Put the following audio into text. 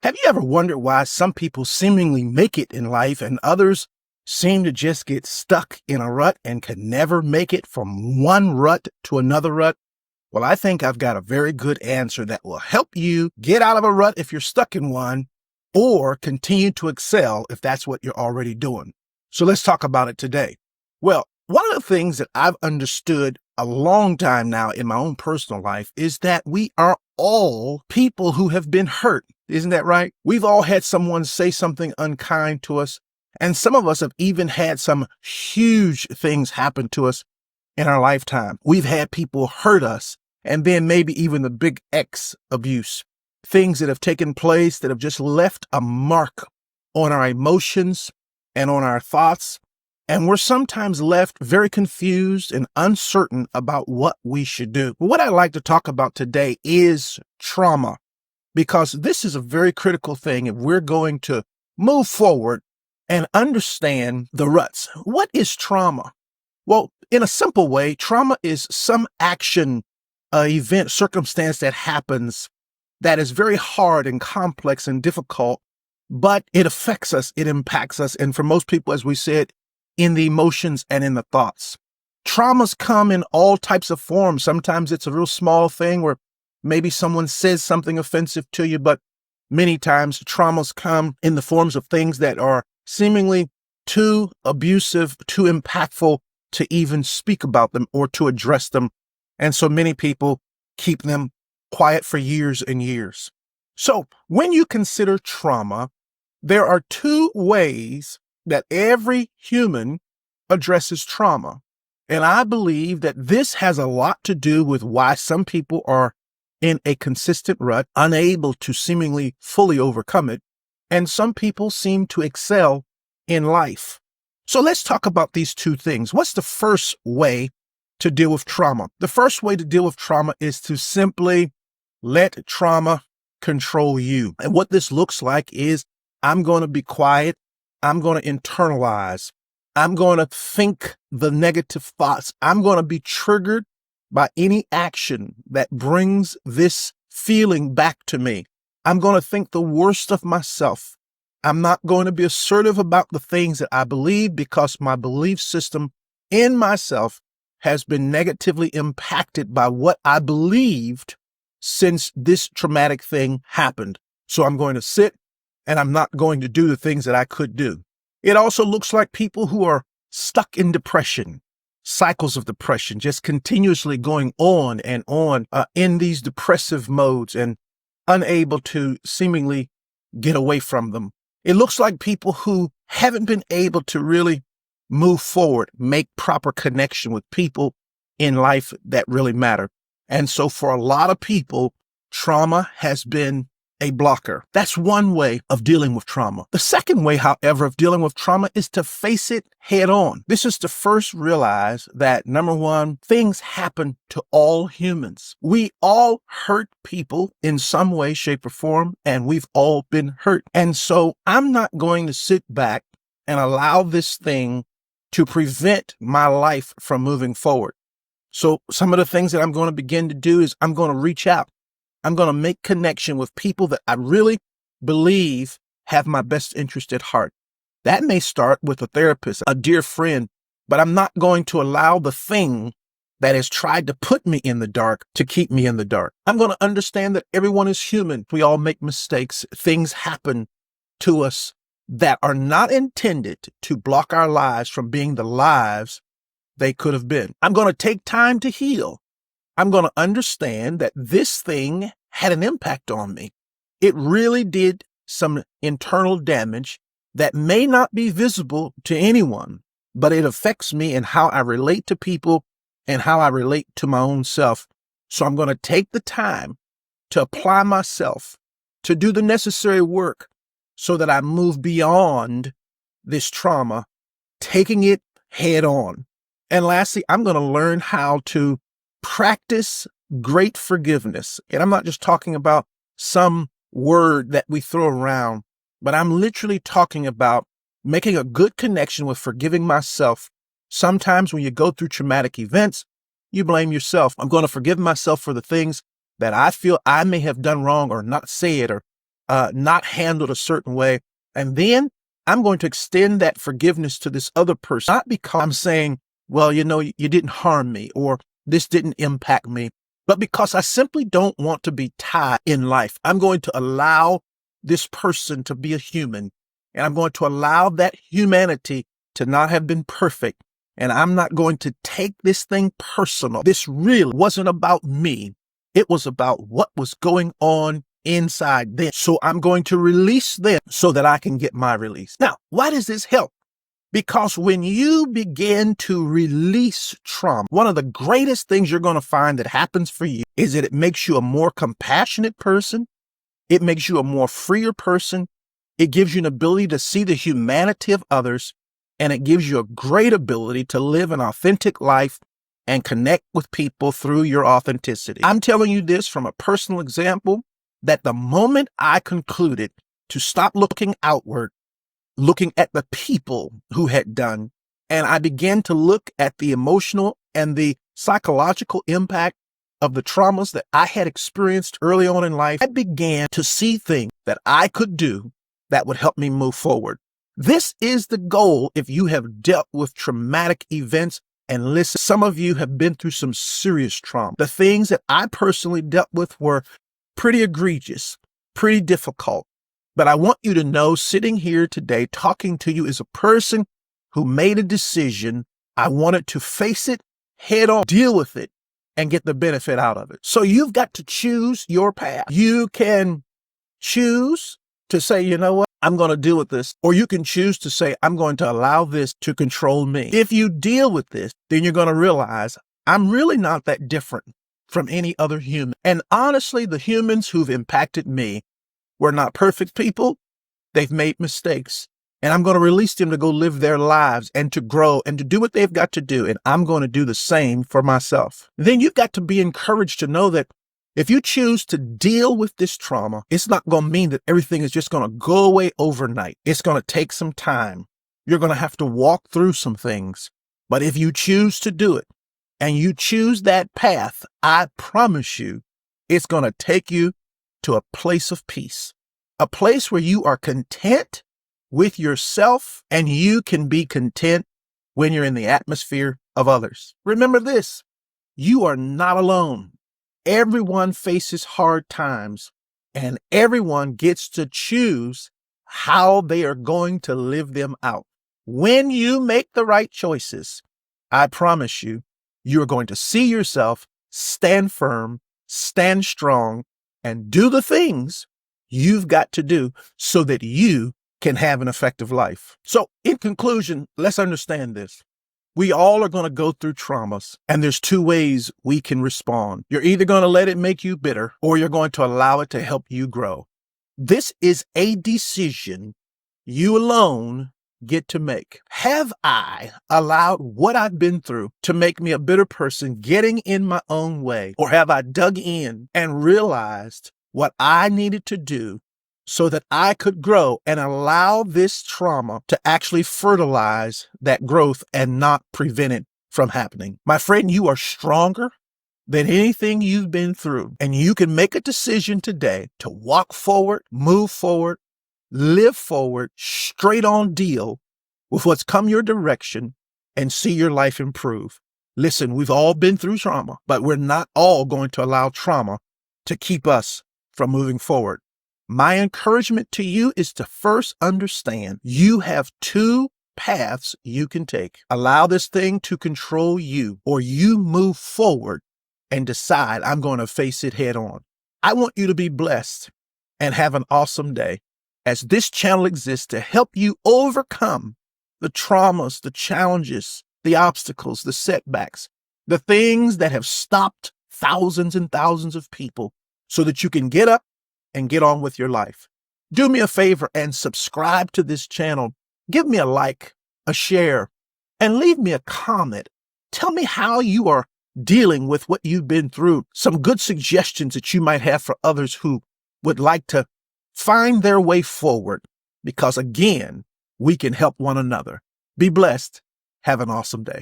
Have you ever wondered why some people seemingly make it in life and others seem to just get stuck in a rut and can never make it from one rut to another rut? Well, I think I've got a very good answer that will help you get out of a rut if you're stuck in one or continue to excel if that's what you're already doing. So let's talk about it today. Well, one of the things that I've understood a long time now in my own personal life is that we are all people who have been hurt. Isn't that right? We've all had someone say something unkind to us, and some of us have even had some huge things happen to us in our lifetime. We've had people hurt us, and then maybe even the big X abuse, things that have taken place that have just left a mark on our emotions and on our thoughts. And we're sometimes left very confused and uncertain about what we should do. What I'd like to talk about today is trauma, because this is a very critical thing if we're going to move forward and understand the ruts. What is trauma? Well, in a simple way, trauma is some action, event, circumstance that happens that is very hard and complex and difficult, but it affects us, it impacts us. And for most people, as we said, in the emotions and in the thoughts. Traumas come in all types of forms. Sometimes it's a real small thing where maybe someone says something offensive to you, but many times traumas come in the forms of things that are seemingly too abusive, too impactful to even speak about them or to address them. And so many people keep them quiet for years and years. So when you consider trauma, there are two ways that every human addresses trauma. And I believe that this has a lot to do with why some people are in a consistent rut, unable to seemingly fully overcome it, and some people seem to excel in life. So let's talk about these two things. What's the first way to deal with trauma? The first way to deal with trauma is to simply let trauma control you. And what this looks like is I'm going to be quiet. I'm going to internalize. I'm going to think the negative thoughts. I'm going to be triggered by any action that brings this feeling back to me. I'm going to think the worst of myself. I'm not going to be assertive about the things that I believe because my belief system in myself has been negatively impacted by what I believed since this traumatic thing happened. So I'm going to sit and I'm not going to do the things that I could do. It also looks like people who are stuck in depression, cycles of depression, just continuously going on and on in these depressive modes and unable to seemingly get away from them. It looks like people who haven't been able to really move forward, make proper connection with people in life that really matter. And so for a lot of people, trauma has been a blocker. That's one way of dealing with trauma. The second way, however, of dealing with trauma is to face it head on. This is to first realize that, number one, things happen to all humans. We all hurt people in some way, shape, or form, and we've all been hurt. And so I'm not going to sit back and allow this thing to prevent my life from moving forward. So some of the things that I'm going to begin to do is I'm going to reach out. I'm going to make connection with people that I really believe have my best interest at heart. That may start with a therapist, a dear friend, but I'm not going to allow the thing that has tried to put me in the dark to keep me in the dark. I'm going to understand that everyone is human. We all make mistakes. Things happen to us that are not intended to block our lives from being the lives they could have been. I'm going to take time to heal. I'm going to understand that this thing had an impact on me. It really did some internal damage that may not be visible to anyone, but it affects me in how I relate to people and how I relate to my own self. So I'm going to take the time to apply myself, to do the necessary work so that I move beyond this trauma, taking it head on. And lastly, I'm going to learn how to practice great forgiveness. And I'm not just talking about some word that we throw around, but I'm literally talking about making a good connection with forgiving myself. Sometimes when you go through traumatic events, you blame yourself. I'm going to forgive myself for the things that I feel I may have done wrong or not said, or not handled a certain way. And then I'm going to extend that forgiveness to this other person, not because I'm saying, well, you didn't harm me or this didn't impact me, but because I simply don't want to be tied in life. I'm going to allow this person to be a human, and I'm going to allow that humanity to not have been perfect. And I'm not going to take this thing personal. This really wasn't about me. It was about what was going on inside them. So I'm going to release them so that I can get my release. Now, why does this help? Because when you begin to release trauma, one of the greatest things you're going to find that happens for you is that it makes you a more compassionate person. It makes you a more freer person. It gives you an ability to see the humanity of others, and it gives you a great ability to live an authentic life and connect with people through your authenticity. I'm telling you this from a personal example, that the moment I concluded to stop looking outward, looking at the people who had done, and I began to look at the emotional and the psychological impact of the traumas that I had experienced early on in life, I began to see things that I could do that would help me move forward. This is the goal if you have dealt with traumatic events. And listen, some of you have been through some serious trauma. The things that I personally dealt with were pretty egregious, pretty difficult. But I want you to know, sitting here today, talking to you as a person who made a decision, I wanted to face it head on, deal with it, and get the benefit out of it. So you've got to choose your path. You can choose to say, you know what, I'm going to deal with this. Or you can choose to say, I'm going to allow this to control me. If you deal with this, then you're going to realize I'm really not that different from any other human. And honestly, the humans who've impacted me were not perfect people. They've made mistakes. And I'm going to release them to go live their lives and to grow and to do what they've got to do. And I'm going to do the same for myself. Then you've got to be encouraged to know that if you choose to deal with this trauma, it's not going to mean that everything is just going to go away overnight. It's going to take some time. You're going to have to walk through some things. But if you choose to do it and you choose that path, I promise you, it's going to take you to a place of peace, a place where you are content with yourself and you can be content when you're in the atmosphere of others. Remember this, you are not alone. Everyone faces hard times and everyone gets to choose how they are going to live them out. When you make the right choices, I promise you, you're going to see yourself stand firm, stand strong, and do the things you've got to do so that you can have an effective life. So in conclusion, let's understand this. We all are going to go through traumas, and there's two ways we can respond. You're either going to let it make you bitter, or you're going to allow it to help you grow. This is a decision you alone get to make. Have I allowed what I've been through to make me a bitter person, getting in my own way? Or have I dug in and realized what I needed to do so that I could grow and allow this trauma to actually fertilize that growth and not prevent it from happening? My friend, you are stronger than anything you've been through, and you can make a decision today to walk forward, move forward, live forward, straight on deal with what's come your direction and see your life improve. Listen, we've all been through trauma, but we're not all going to allow trauma to keep us from moving forward. My encouragement to you is to first understand you have two paths you can take. Allow this thing to control you, or you move forward and decide, I'm going to face it head on. I want you to be blessed and have an awesome day, as this channel exists to help you overcome the traumas, the challenges, the obstacles, the setbacks, the things that have stopped thousands and thousands of people, so that you can get up and get on with your life. Do me a favor and subscribe to this channel. Give me a like, a share, and leave me a comment. Tell me how you are dealing with what you've been through. Some good suggestions that you might have for others who would like to find their way forward, because again, we can help one another. Be blessed. Have an awesome day.